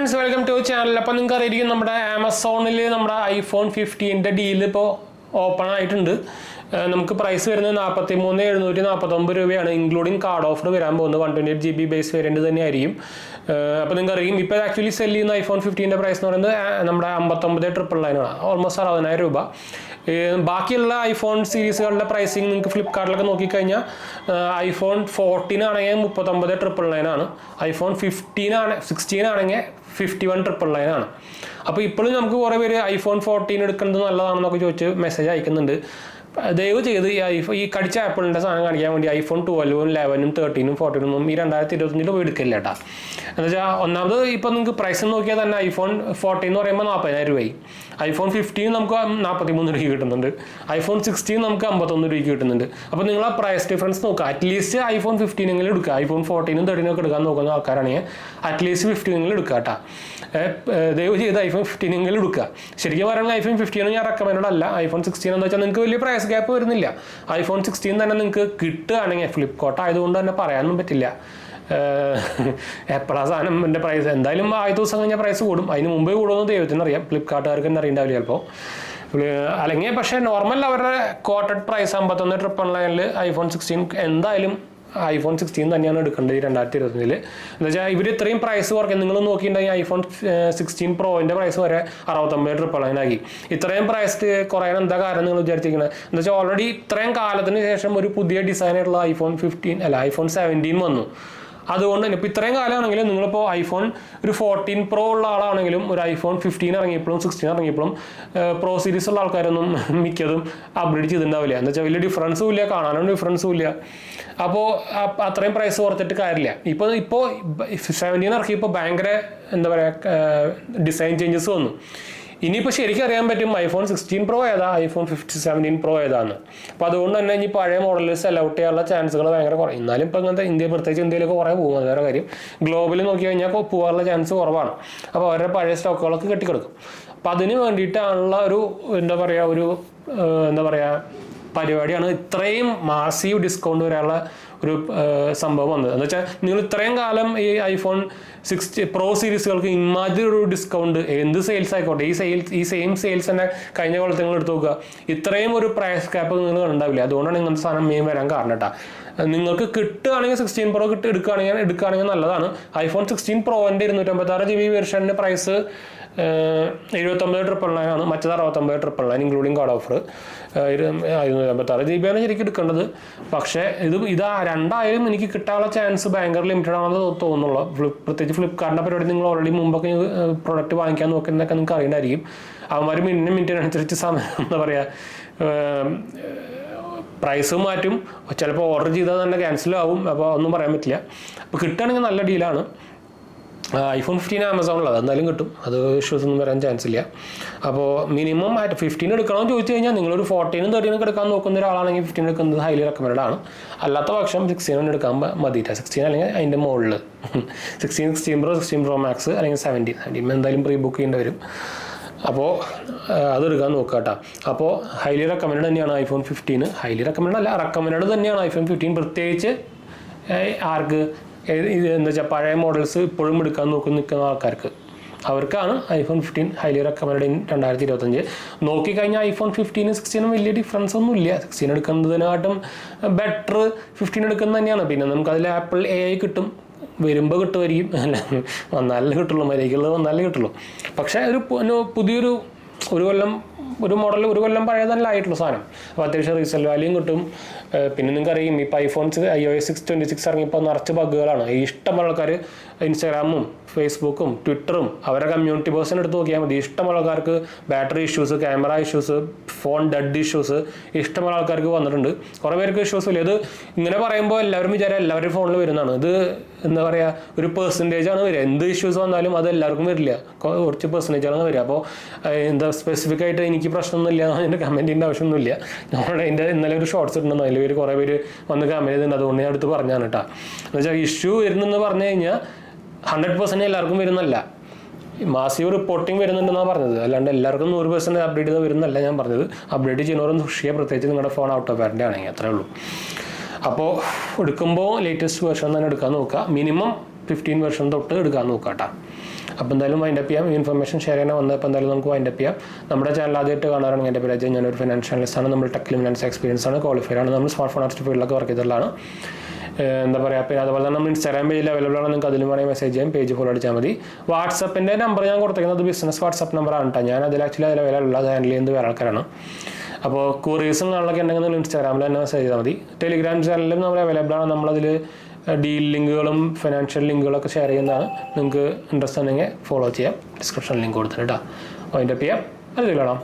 Friends, welcome to channel. അപ്പോൾ നിങ്ങൾക്ക് അറിയിരിക്കും നമ്മുടെ ആമസോണിൽ നമ്മുടെ ഐഫോൺ 15 ഡീൽ ഇപ്പോൾ ഓപ്പൺ ആയിട്ടുണ്ട്. നമുക്ക് പ്രൈസ് വരുന്നത് 43,749 രൂപയാണ്, ഇൻക്ലൂഡിങ് കാർഡ് ഓഫർ വരാൻ പോകുന്നത്. 128 GB ബേസ് വേരിയൻറ്റ് തന്നെയായിരിക്കും. അപ്പോൾ നിങ്ങൾക്ക് അറിയും ഇപ്പോൾ ആക്ച്വലി സെല് ചെയ്യുന്ന ഐഫോൺ 15 പ്രൈസ് എന്ന് പറയുന്നത് നമ്മുടെ 59,999 ആണ്, ഓൾമോസ്റ്റ് 60,000 രൂപ. ബാക്കിയുള്ള ഐഫോൺ സീരീസുകളുടെ പ്രൈസിങ് നിങ്ങൾക്ക് ഫ്ലിപ്കാർട്ടിലൊക്കെ നോക്കിക്കഴിഞ്ഞാൽ ഐഫോൺ 14 ആണെങ്കിൽ 39,999 ആണ്, ഐഫോൺ 16 ആണെങ്കിൽ 51,999 ആണ്. അപ്പോൾ ഇപ്പോഴും നമുക്ക് കുറേ പേര് ഐഫോൺ 14 എടുക്കുന്നത് നല്ലതാണെന്നൊക്കെ ചോദിച്ച് മെസ്സേജ് അയക്കുന്നുണ്ട്. ദയവ് ചെയ്ത് ഈ കടിച്ച ആപ്പിളിൻ്റെ സാധനം കാണിക്കാൻ വേണ്ടി ഐഫോൺ 12, 11, 13, 14 ഈ 2025 പോയി എടുക്കില്ല കേട്ടോ. എന്ന് വെച്ചാൽ ഒന്നാമത് ഇപ്പോൾ നിങ്ങൾക്ക് പ്രൈസ് നോക്കിയാൽ തന്നെ ഐഫോൺ 14 എന്ന് പറയുമ്പോൾ 40,000 രൂപയായി. ഐഫോൺ 15 നമുക്ക് 43 രൂപയ്ക്ക് കിട്ടുന്നുണ്ട്, ഐഫോൺ 16 നമുക്ക് 51 രൂപയ്ക്ക് കിട്ടുന്നുണ്ട്. അപ്പോൾ നിങ്ങൾ ആ പ്രൈസ് ഡിഫറൻസ് നോക്കുക. അറ്റ്ലീസ്റ്റ് ഐഫോൺ 15 എങ്കിലും എടുക്കുക. ഐഫോൺ 14, 13 ഒക്കെ എടുക്കാൻ നോക്കുന്ന ആൾക്കാരാണെങ്കിൽ അറ്റ്ലീസ്റ്റ് 15 എങ്കിലും എടുക്കുക കേട്ടോ. ദയവ് ചെയ്ത് ഐഫോൺ 15 എങ്കിലും എടുക്കുക. ശരിക്കും പറയുന്നത് ഐഫോൺ 15 ഞാൻ റെക്കമെൻഡ് അല്ല. ഐഫോൺ 16 എന്ന് വെച്ചാൽ നിങ്ങൾക്ക് വലിയ പ്രൈസ് ഗ്യാപ്പ് വരുന്നില്ല. ഐഫോൺ 16 തന്നെ നിങ്ങൾക്ക് കിട്ടുകയാണെങ്കിൽ ഫ്ലിപ്കാർട്ട് ആയതുകൊണ്ട് തന്നെ പറയാനൊന്നും പറ്റില്ല എപ്പോഴാ സാധനം പ്രൈസ്. എന്തായാലും ആദ്യ ദിവസം കഴിഞ്ഞാൽ പ്രൈസ് കൂടും, അതിന് മുമ്പേ കൂടുമെന്ന് ദൈവത്തിന് അറിയാം, ഫ്ലിപ്കാർട്ടുകാർക്ക് തന്നെ അറിയണ്ടാവില്ല ചിലപ്പോൾ. അല്ലെങ്കിൽ പക്ഷേ നോർമൽ അവരുടെ കോട്ടഡ് പ്രൈസ് 51,999 ഐഫോൺ 16 എന്തായാലും ഐഫോൺ 16 തന്നെയാണ് എടുക്കേണ്ടത് 2025. എന്ന് വെച്ചാൽ ഇവർ ഇത്രയും പ്രൈസ് കുറയ്ക്കും. നിങ്ങൾ നോക്കിയിട്ടുണ്ടെങ്കിൽ ഐഫോൺ 16 പ്രോൻ്റെ പ്രൈസ് വരെ 69,999 ആക്കി. ഇത്രയും പ്രൈസ് കുറയാൻ എന്താ കാരണം നിങ്ങൾ വിചാരിച്ചിരിക്കുന്നത്? എന്ന് വെച്ചാൽ ഓൾറെഡി ഇത്രയും കാലത്തിന് ശേഷം ഒരു പുതിയ ഡിസൈനായിട്ടുള്ള ഐഫോൺ 17 വന്നു. അതുകൊണ്ട് തന്നെ ഇപ്പോൾ ഇത്രയും കാലമാണെങ്കിലും നിങ്ങളിപ്പോൾ ഐഫോൺ ഒരു 14 പ്രോ ഉള്ള ആളാണെങ്കിലും ഒരു ഐഫോൺ 15 ഇറങ്ങിയപ്പോഴും 16 ഇറങ്ങിയപ്പോഴും പ്രോ സീരീസ് ഉള്ള ആൾക്കാരൊന്നും മിക്കതും അപ്ഗ്രേഡ് ചെയ്തിട്ടുണ്ടാവില്ല. എന്ന് വെച്ചാൽ വലിയ ഡിഫറൻസും ഇല്ല, കാണാനും ഡിഫറൻസും ഇല്ല. അപ്പോൾ അത്രയും പ്രൈസ് കുറച്ചിട്ട് കാര്യമില്ല. ഇപ്പോൾ 17 ഇറക്കിയപ്പോൾ ഭയങ്കര എന്താ പറയുക ഡിസൈൻ ചേഞ്ചസ് വന്നു. ഇനിയിപ്പോൾ ശരിക്കും അറിയാൻ പറ്റും ഐഫോൺ 16 പ്രോ ഏതാ, ഐഫോൺ 17 പ്രോ ഏതാന്ന്. അപ്പോൾ അതുകൊണ്ട് തന്നെ ഇനി പഴയ മോഡലിൽ സെൽ ഔട്ട് ചെയ്യാനുള്ള ചാൻസുകൾ ഭയങ്കര കുറയും. എന്നാലും ഇപ്പോൾ ഇങ്ങനത്തെ പ്രത്യേകിച്ച് ഇന്ത്യയിലൊക്കെ കുറേ പോകും, അത് വേറെ കാര്യം. ഗ്ലോബലിൽ നോക്കി കഴിഞ്ഞാൽ പോകാനുള്ള ചാൻസ് കുറവാണ്. അപ്പോൾ അവരുടെ പഴയ സ്റ്റോക്കുകളൊക്കെ കെട്ടിക്കിടക്കും. അപ്പോൾ അതിന് വേണ്ടിയിട്ടാണുള്ള ഒരു എന്താ പറയുക പരിപാടിയാണ് ഇത്രയും മാസീവ് ഡിസ്കൗണ്ട് വരാനുള്ള ഒരു സംഭവം വന്നത്. എന്ന് വെച്ചാൽ നിങ്ങൾ ഇത്രയും കാലം ഈ ഐഫോൺ 60 പ്രോ സീരീസുകൾക്ക് ഇമാതിരി ഒരു ഡിസ്കൗണ്ട് എന്ത് സെയിൽസ് ആയിക്കോട്ടെ, ഈ സെയിം സെയിൽസ് തന്നെ കഴിഞ്ഞ കൊല്ലത്തിൽ നിങ്ങൾ എടുത്ത് നോക്കുക, ഇത്രയും ഒരു പ്രൈസ് ക്യാപ്പ് നിങ്ങൾ കണ്ടാവില്ല. അതുകൊണ്ടാണ് ഇങ്ങനത്തെ സാധനം മെയിൻ വരാൻ കാരണം കേട്ടോ. നിങ്ങൾക്ക് കിട്ടുകയാണെങ്കിൽ 16 പ്രോ എടുക്കുകയാണെങ്കിൽ നല്ലതാണ്. ഐഫോൺ 16 പ്രോൻ്റെ 256 GB വെർഷൻ്റെ പ്രൈസ് 79,999 ആണ്, മറ്റേത് 69,999 ഇൻക്ലൂഡിങ് കാർഡ് ഓഫർ. 256 GB ആണ് ശരിക്കും എടുക്കേണ്ടത്. പക്ഷേ ഇതാ രണ്ടായാലും എനിക്ക് കിട്ടാനുള്ള ചാൻസ് ഭയങ്കര ലിമിറ്റഡ് ആണെന്ന് തോന്നുന്നുള്ളൂ. പ്രത്യേകിച്ച് ഫ്ലിപ്കാർട്ടിൻ്റെ പരിപാടി നിങ്ങൾ ഓൾറെഡി മുമ്പൊക്കെ പ്രൊഡക്റ്റ് വാങ്ങിക്കാൻ നോക്കുന്നതൊക്കെ നിങ്ങൾക്ക് അറിയണ്ടായിരിക്കും. അവന്മാർ മിനിറ്റിനനുസരിച്ച് എന്താ പറയുക പ്രൈസ് മാറ്റും, ചിലപ്പോൾ ഓർഡർ ചെയ്താൽ തന്നെ ക്യാൻസലും ആവും. അപ്പോൾ ഒന്നും പറയാൻ പറ്റില്ല. അപ്പോൾ കിട്ടുകയാണെങ്കിൽ നല്ല ഡീലാണ്. ഐഫോൺ 15 ആമസോണിലുള്ളത് എന്തായാലും കിട്ടും, അത് ഇഷ്യൂസ് ഒന്നും വരാൻ ചാൻസ് ഇല്ല. അപ്പോൾ മിനിമം 15 എടുക്കണമെന്ന് ചോദിച്ചു കഴിഞ്ഞാൽ നിങ്ങളൊരു 14, 13 എടുക്കാൻ നോക്കുന്ന ഒരാളാണെങ്കിൽ 15 എടുക്കുന്നത് ഹൈലി റെക്കമെൻഡ് ആണ്. അല്ലാത്ത പക്ഷം 16 എടുക്കാൻ മതിയില്ല. 16 അല്ലെങ്കിൽ അതിൻ്റെ മുകളിൽ 16 പ്രോ, 16 പ്രോ മാക്സ് അല്ലെങ്കിൽ 17 എന്തായാലും പ്രീ ബുക്ക് ചെയ്യേണ്ടി വരും. അപ്പോൾ അതെടുക്കാൻ നോക്കുക കേട്ടോ. അപ്പോൾ ഹൈലി റെക്കമെൻഡ് തന്നെയാണ് ഐഫോൺ 15. ഹൈലി റെക്കമെൻഡ് അല്ല, റെക്കമെൻഡ് തന്നെയാണ് ഐഫോൺ 15. പ്രത്യേകിച്ച് ആർക്ക് എന്താ വെച്ചാൽ പഴയ മോഡൽസ് ഇപ്പോഴും എടുക്കാൻ നിൽക്കുന്ന ആൾക്കാർക്ക്, അവർക്കാണ് ഐഫോൺ 15 ഹൈലി റെക്കമെൻഡ് ഇൻ 2025. നോക്കിക്കഴിഞ്ഞാൽ ഐഫോൺ 15, 16 വലിയ ഡിഫറൻസ് ഒന്നും ഇല്ല. 16 എടുക്കുന്നതിനായിട്ടും ബെറ്റർ 15 എടുക്കുന്നത് തന്നെയാണ്. പിന്നെ നമുക്കതിൽ ആപ്പിൾ AI കിട്ടും, വരുമ്പോൾ കിട്ടുമായിരിക്കും, അല്ല വന്നാലേ കിട്ടുള്ളൂ, മര്യാദയ്ക്കുള്ളത് വന്നാലേ കിട്ടുള്ളൂ. പക്ഷേ പുതിയൊരു ഒരു മോഡൽ ഒരു കൊല്ലം പഴയതല്ല ആയിട്ടുള്ള സാധനം. അപ്പോൾ അത്യാവശ്യം റീസെൽ വാല്യൂം കിട്ടും. പിന്നെ നിങ്ങൾക്ക് അറിയും ഇപ്പോൾ ഐഫോൺ iOS 6.26 ഇറങ്ങിയപ്പോൾ നിറച്ച് ബഗ്ഗുകളാണ്. ഇഷ്ടമുള്ള ആൾക്കാർ ഇൻസ്റ്റാഗ്രാമും ഫേസ്ബുക്കും ട്വിറ്ററും അവരുടെ കമ്മ്യൂണിറ്റി പേഴ്സൺ എടുത്ത് നോക്കിയാൽ മതി. ഇഷ്ടമുള്ള ആൾക്കാർക്ക് battery issues, camera issues, phone dead issues ഇഷ്ടമുള്ള ആൾക്കാർക്ക് വന്നിട്ടുണ്ട്. കുറേ പേർക്ക് ഇഷ്യൂസ് ഇല്ല. ഇത് ഇങ്ങനെ പറയുമ്പോൾ എല്ലാവരും എല്ലാവരുടെയും ഫോണിൽ വരുന്നതാണ്. ഇത് എന്താ പറയുക ഒരു പെർസെൻറ്റേജാണ് വരിക. എന്ത് ഇഷ്യൂസ് വന്നാലും അത് എല്ലാവർക്കും വരില്ല, കുറച്ച് പെർസെൻറ്റേജാണ് വരിക. അപ്പോൾ എന്താ സ്പെസിഫിക് ആയിട്ട് എനിക്ക് പ്രശ്നമൊന്നുമില്ല, അതിൻ്റെ കമൻറ്റ് ചെയ്യേണ്ട ആവശ്യമൊന്നുമില്ല. നമ്മുടെ ഇന്നലെ ഒരു ഷോർട്സ് ഇട്ടുണ്ടെന്നോ അതിൽ കുറേ പേര് വന്ന് കമൻറ്റ് ചെയ്തിട്ടുണ്ട്. അതുകൊണ്ട് ഞാൻ അടുത്ത് പറഞ്ഞാണ് കേട്ടോ. എന്ന് വെച്ചാൽ ഇഷ്യൂ വരുന്നെന്ന് പറഞ്ഞു കഴിഞ്ഞാൽ 100% എല്ലാവർക്കും വരുന്നല്ല, മാസീവ് റിപ്പോർട്ടിങ് വരുന്നുണ്ടെന്നാണ് പറഞ്ഞത്. അല്ലാണ്ട് എല്ലാവർക്കും 100% അപ്ഡേറ്റ് ചെയ്ത് വരുന്നല്ല ഞാൻ പറഞ്ഞത്. അപ്ഡേറ്റ് ചെയ്യുന്നവരും സൂക്ഷിക്കുക, പ്രത്യേകിച്ച് നിങ്ങളുടെ ഫോൺ ഔട്ട് ഓഫ് വാറന്റി ആണെങ്കിൽ, അത്രേ ഉള്ളൂ. അപ്പോൾ എടുക്കുമ്പോൾ ലേറ്റസ്റ്റ് വേർഷൻ തന്നെ എടുക്കാൻ നോക്കുക. മിനിമം 15 വെർഷൻ തൊട്ട് എടുക്കാൻ നോക്കാം കേട്ടോ. അപ്പോൾ എന്തായാലും വൈൻഡപ്പ് ചെയ്യാം. ഈ ഇൻഫർമേഷൻ ഷെയർ ചെയ്യാൻ വന്നപ്പോൾ എന്തായാലും നമുക്ക് വൈൻഡപ്പ് ചെയ്യാം. നമ്മുടെ ചാനൽ ആദ്യമായിട്ട് കാണാറാണെങ്കിൽ എൻ്റെ പേര് അജയ്, ഞാനൊരു ഫിനാൻഷ്യൽ അനലിസ്റ്റാണ്. നമ്മൾ ടെക് ഫിനാൻസ് എക്സ്പീരിയൻസ് ആണ്, ക്വാളിഫൈഡ് ആണ്. നമ്മൾ സ്മാർട്ട് ഫോൺ ആർട്ടിസ്റ്റ് ഫീൽഡിലൊക്കെ വർക്ക് ചെയ്തിട്ടുള്ളതാണ്. എന്താ പറയുക, പിന്നെ അതുപോലെ തന്നെ നമ്മൾ ഇൻസ്റ്റാഗ്രാം പേജിൽ അവൈലബിൾ ആണ്. നിങ്ങൾക്ക് അതിലും വേണമെങ്കിൽ മെസ്സേജ് ചെയ്യാം, പേജ് ഫോളോ അടിച്ചാൽ മതി. വാട്സപ്പിൻ്റെ നമ്പർ ഞാൻ കൊടുത്തിരിക്കുന്നത് ബിസിനസ് വാട്സപ്പ് നമ്പറാണ് കേട്ടോ. ഞാൻ അതിൽ ആക്ച്വലി അതിൽ അവൈലബിൾ അത് ഹാൻഡിൽ ചെയ്യുന്നത് വേറെ ആൾക്കാരാണ്. അപ്പോൾ ക്വറീസും കാണാനൊക്കെ ഉണ്ടെങ്കിൽ നിങ്ങൾ ഇൻസ്റ്റാഗ്രാമിൽ തന്നെ മെസ്സേജ് ചെയ്താൽ മതി. ടെലിഗ്രാം ചാനലിലും നമ്മൾ അവൈലബിൾ ആണ്. നമ്മളതിൽ ഡീൽ ലിങ്കുകളും ഫിനാൻഷ്യൽ ലിങ്കുകളൊക്കെ ഷെയർ ചെയ്യുന്നതാണ്. നിങ്ങൾക്ക് ഇൻട്രസ്റ്റ് ഉണ്ടെങ്കിൽ ഫോളോ ചെയ്യാം. ഡിസ്ക്രിപ്ഷൻ ലിങ്ക് കൊടുത്തിട്ട് കേട്ടോ. വൈൻഡപ്പ് ചെയ്യാം. അത് കാണാം.